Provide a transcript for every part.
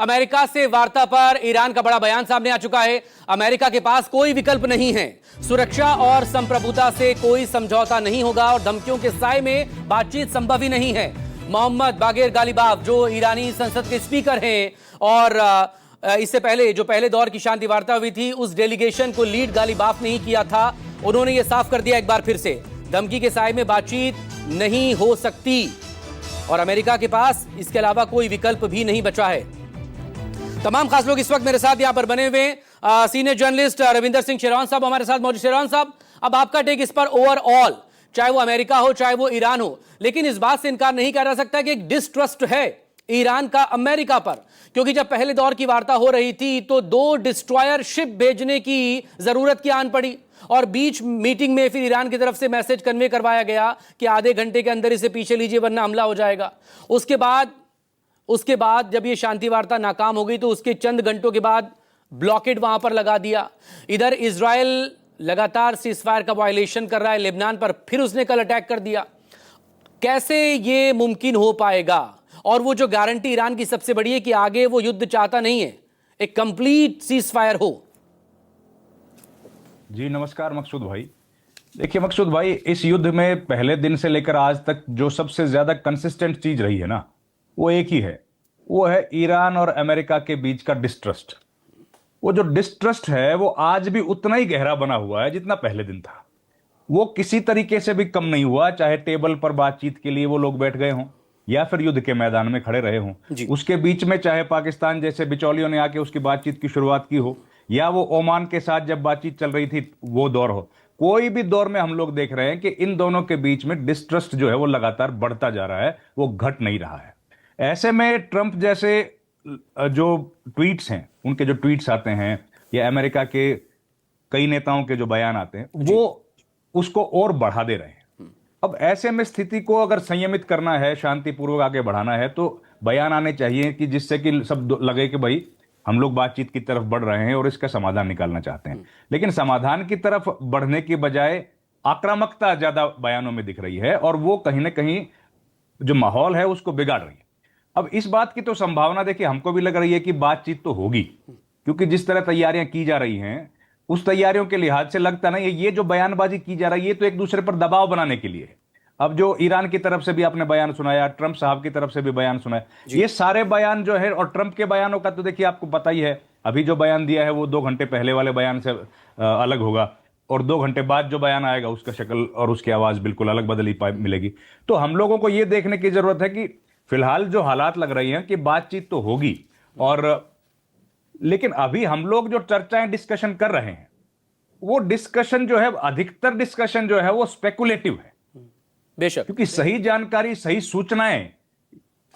America से वार्ता पर ईरान का बड़ा बयान सामने आ चुका है। अमेरिका के पास कोई विकल्प नहीं है, सुरक्षा और संप्रभुता से कोई समझौता नहीं होगा और धमकियों के साए में बातचीत संभव ही नहीं है। मोहम्मद बागेर गालिबाफ जो ईरानी संसद के स्पीकर हैं और इससे पहले जो पहले दौर की शांति वार्ता हुई थी उस डेलीगेशन को लीड गालिबाफ ने ही किया था। उन्होंने यह साफ कर दिया एक बार फिर से, धमकी के साए में बातचीत नहीं हो सकती और अमेरिका के पास इसके अलावा कोई विकल्प भी नहीं बचा है। तमाम खास लोग इस वक्त मेरे साथ यहां पर बने हुए सीनियर जर्नलिस्ट रविंदर सिंह शेरवान साहब हमारे साथ मौजूद। शेरवान साहब, अब आपका टेक इस पर ओवरऑल, चाहे वो अमेरिका हो चाहे वो ईरान हो, लेकिन इस बात से इनकार नहीं किया जा सकता कि एक डिस्ट्रस्ट है ईरान का अमेरिका पर, क्योंकि जब पहले दौर की वार्ता हो रही थी तो 2 डिस्ट्रॉयर शिप भेजने की जरूरत की आन पड़ी और बीच मीटिंग में फिर ईरान की तरफ से मैसेज कन्वे करवाया गया कि आधे घंटे के अंदर इसे पीछे लीजिए वरना हमला हो जाएगा। उसके बाद जब ये शांति वार्ता नाकाम हो गई तो उसके चंद घंटों के बाद ब्लॉकेड वहां पर लगा दिया। इधर इजराइल लगातार सीजफायर का वायलेशन कर रहा है लेबनान पर, फिर उसने कल अटैक कर दिया। कैसे ये मुमकिन हो पाएगा? और वो जो गारंटी ईरान की सबसे बड़ी है कि आगे वो युद्ध चाहता नहीं है, एक कंप्लीट सीजफायर हो। जी नमस्कार मकसूद भाई। देखिए मकसूद भाई, इस युद्ध में पहले दिन से लेकर आज तक जो सबसे ज्यादा कंसिस्टेंट चीज रही है ना, वो एक ही है, वो है ईरान और अमेरिका के बीच का डिस्ट्रस्ट। वो जो डिस्ट्रस्ट है वो आज भी उतना ही गहरा बना हुआ है जितना पहले दिन था। वो किसी तरीके से भी कम नहीं हुआ, चाहे टेबल पर बातचीत के लिए वो लोग बैठ गए हों या फिर युद्ध के मैदान में खड़े रहे हों। उसके बीच में चाहे पाकिस्तान जैसे बिचौलियों ने आके उसकी बातचीत की शुरुआत की हो या वो ओमान के साथ जब बातचीत चल रही थी वो दौर हो, कोई भी दौर में हम लोग देख रहे हैं कि इन दोनों के बीच में डिस्ट्रस्ट जो है वो लगातार बढ़ता जा रहा है, वो घट नहीं रहा है। ऐसे में ट्रंप जैसे जो ट्वीट्स हैं, उनके जो ट्वीट्स आते हैं या अमेरिका के कई नेताओं के जो बयान आते हैं, वो उसको और बढ़ा दे रहे हैं। अब ऐसे में स्थिति को अगर संयमित करना है, शांतिपूर्वक आगे बढ़ाना है, तो बयान आने चाहिए कि जिससे कि सब लगे कि भाई हम लोग बातचीत की तरफ बढ़ रहे हैं और इसका समाधान निकालना चाहते हैं। लेकिन समाधान की तरफ बढ़ने की बजाय आक्रामकता ज्यादा बयानों में दिख रही है और वो कहीं ना कहीं जो माहौल है उसको बिगाड़ रही है। अब इस बात की तो संभावना देखिए हमको भी लग रही है कि बातचीत तो होगी, क्योंकि जिस तरह तैयारियां की जा रही हैं उस तैयारियों के लिहाज से लगता नहीं है ये जो बयानबाजी की जा रही है तो एक दूसरे पर दबाव बनाने के लिए है। अब जो ईरान की तरफ से भी आपने बयान सुनाया, ट्रंप साहब की तरफ से भी बयान सुनाया, ये सारे बयान जो है, और ट्रंप के बयानों का तो देखिए आपको पता ही है, अभी जो बयान दिया है वो 2 घंटे पहले वाले बयान से अलग होगा और 2 घंटे बाद जो बयान आएगा उसका शक्ल और उसकी आवाज बिल्कुल अलग बदली मिलेगी। तो हम लोगों को ये देखने की जरूरत है कि फिलहाल जो हालात लग रही हैं कि बातचीत तो होगी, और लेकिन अभी हम लोग जो चर्चाएं डिस्कशन कर रहे हैं वो डिस्कशन जो है, अधिकतर डिस्कशन जो है वो स्पेकुलेटिव है। बेशक, क्योंकि सही जानकारी, सही सूचनाएं,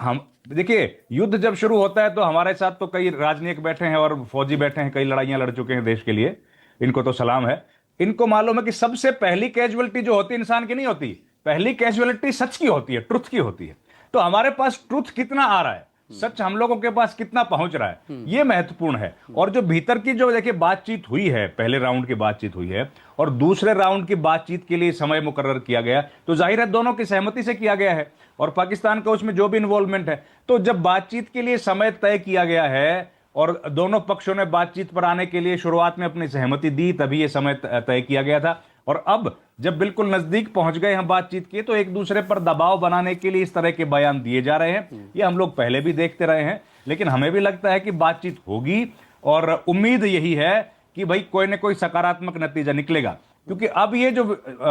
हम देखिए युद्ध जब शुरू होता है तो हमारे साथ तो कई राजनयिक बैठे हैं और फौजी बैठे हैं, कई लड़ाइयां लड़ चुके हैं देश के लिए, इनको तो सलाम है। इनको मालूम है कि सबसे पहली कैजुअलिटी जो होती है इंसान की नहीं होती, पहली कैजुअलिटी सच की होती है, ट्रुथ की होती है। तो हमारे पास ट्रुथ कितना आ रहा है, सच हम लोगों के पास कितना पहुंच रहा है, यह महत्वपूर्ण है। और जो भीतर की जो देखिए बातचीत हुई है, पहले राउंड की बातचीत हुई है और दूसरे राउंड की बातचीत के लिए समय मुकर्रर किया गया, तो जाहिर है दोनों की सहमति से किया गया है और पाकिस्तान का उसमें जो भी इन्वॉल्वमेंट है। तो जब बातचीत के लिए समय तय किया गया है और दोनों पक्षों ने बातचीत पर आने के लिए शुरुआत में अपनी सहमति दी, तभी यह समय तय किया गया था। और अब जब बिल्कुल नजदीक पहुंच गए हम बातचीत के, तो एक दूसरे पर दबाव बनाने के लिए इस तरह के बयान दिए जा रहे हैं। ये हम लोग पहले भी देखते रहे हैं, लेकिन हमें भी लगता है कि बातचीत होगी और उम्मीद यही है कि भाई कोई ना कोई सकारात्मक नतीजा निकलेगा। क्योंकि अब ये जो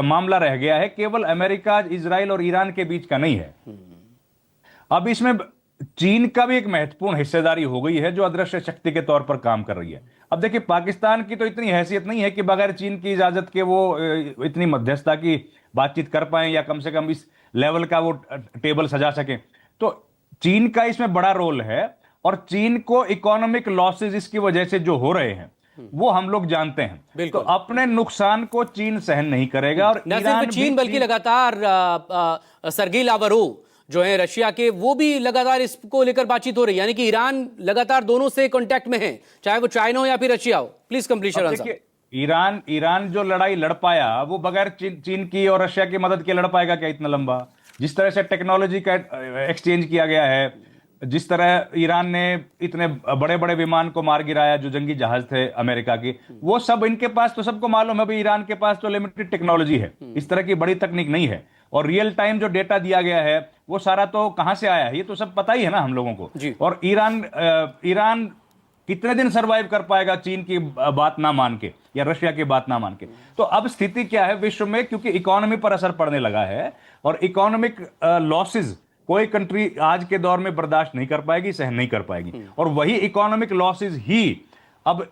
मामला रह गया है केवल अमेरिका, इजराइल और ईरान के बीच का नहीं है, अब इसमें चीन का भी एक महत्वपूर्ण हिस्सेदारी हो गई है जो अदृश्य शक्ति के तौर पर काम कर रही है। अब देखिए पाकिस्तान की तो इतनी हैसियत नहीं है कि बगैर चीन की इजाजत के वो इतनी मध्यस्थता की बातचीत कर पाए या कम से कम इस लेवल का वो टेबल सजा सके। तो चीन का इसमें बड़ा रोल है और चीन को इकोनॉमिक लॉसेज इसकी वजह से जो हो रहे हैं वो हम लोग जानते हैं। तो अपने नुकसान को चीन सहन नहीं करेगा। और न सिर्फ चीन बल्कि लगातार सरगेई लावरोव जो है रशिया के, वो भी लगातार इसको लेकर बातचीत हो रही है, यानी कि ईरान लगातार दोनों से कांटेक्ट में है, चाहे वो चाइना हो या फिर रशिया हो। Please completion. देखिए ईरान जो लड़ाई लड़ पाया वो बगैर चीन की और रशिया की मदद के लड़ पाएगा क्या इतना लंबा? जिस तरह से टेक्नोलॉजी का एक्सचेंज किया गया है, जिस तरह ईरान ने इतने बड़े बड़े विमान को मार गिराया, जो जंगी जहाज थे अमेरिका के, वो सब इनके पास तो सबको मालूम है भाई, ईरान के पास तो लिमिटेड टेक्नोलॉजी है, इस तरह की बड़ी तकनीक नहीं है। और रियल टाइम जो डेटा दिया गया है वो सारा तो कहां से आया है, ये तो सब पता ही है ना हम लोगों को। जी। और ईरान कितने दिन सरवाइव कर पाएगा चीन की बात ना मान के या रशिया की बात ना मान के। तो अब स्थिति क्या है विश्व में, क्योंकि इकोनॉमी पर असर पड़ने लगा है और इकोनॉमिक लॉसेस कोई कंट्री आज के दौर में बर्दाश्त नहीं कर पाएगी, सहन नहीं कर पाएगी। और वही इकोनॉमिक लॉसेस ही अब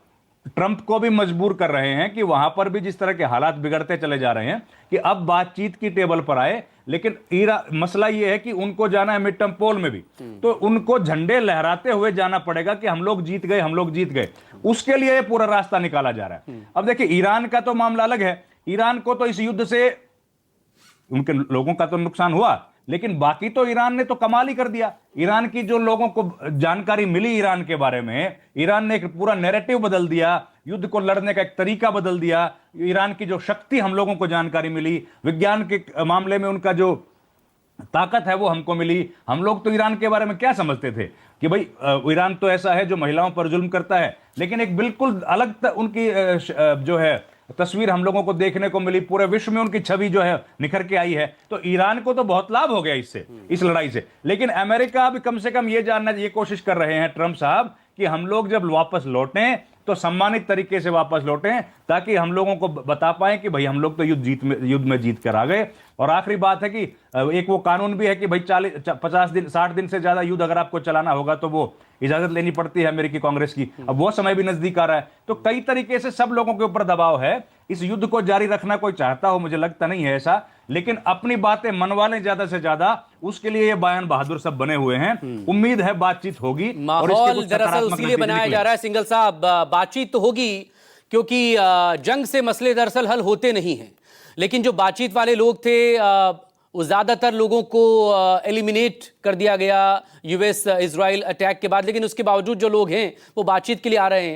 ट्रंप को भी मजबूर कर रहे हैं कि वहां पर भी जिस तरह के हालात बिगड़ते चले जा रहे हैं कि अब बातचीत की टेबल पर आए। लेकिन मसला यह है कि उनको जाना है मिड टर्म पोल में भी, तो उनको झंडे लहराते हुए जाना पड़ेगा कि हम लोग जीत गए, हम लोग जीत गए। उसके लिए पूरा रास्ता निकाला जा रहा है। अब देखिए, ईरान का तो मामला अलग है। ईरान को तो इस युद्ध से उनके लोगों का तो नुकसान हुआ, लेकिन बाकी तो ईरान ने तो कमाल ही कर दिया। ईरान की जो लोगों को जानकारी मिली ईरान के बारे में, ईरान ने एक पूरा नैरेटिव बदल दिया, युद्ध को लड़ने का एक तरीका बदल दिया। ईरान की जो शक्ति हम लोगों को जानकारी मिली, विज्ञान के मामले में उनका जो ताकत है वो हमको मिली। हम लोग तो ईरान के बारे में क्या समझते थे कि भाई ईरान तो ऐसा है जो महिलाओं पर जुल्म करता है, लेकिन एक बिल्कुल अलग उनकी जो है तस्वीर हम लोगों को देखने को मिली। पूरे विश्व में उनकी छवि जो है निखर के आई है। तो ईरान को तो बहुत लाभ हो गया इससे, इस लड़ाई से। लेकिन अमेरिका भी कम से कम ये जानना, ये कोशिश कर रहे हैं ट्रंप साहब कि हम लोग जब वापस लौटें तो सम्मानित तरीके से वापस लौटें, ताकि हम लोगों को बता पाएं कि भाई हम लोग तो युद्ध में जीत कर आ गए। और आखिरी बात है कि एक वो कानून भी है कि भाई 50 दिन 60 दिन से ज्यादा युद्ध अगर आपको चलाना होगा तो वो इजाजत लेनी पड़ती है अमेरिकी कांग्रेस की। अब वो समय भी नजदीक आ रहा है। तो कई तरीके से सब लोगों के ऊपर दबाव है। इस युद्ध को जारी रखना कोई चाहता हो, मुझे लगता नहीं है ऐसा, लेकिन अपनी बातें मनवा लें ज्यादा से ज्यादा, उसके लिए ये बयान बहादुर सब बने हुए हैं। उम्मीद है बातचीत होगी। और इसके माहौल कुछ दरअसल सकारात्मक उसी लिए नतीजे बनाया निकले। जा रहा है सिंघल साहब, बातचीत तो होगी क्योंकि जंग से मसले दरअसल हल होते नहीं हैं। लेकिन जो बातचीत वाले लोग थे वो ज्यादातर लोगों को एलिमिनेट कर दिया गया यूएस इजराइल अटैक के बाद। लेकिन उसके बावजूद जो लोग हैं वो बातचीत के लिए आ रहे हैं।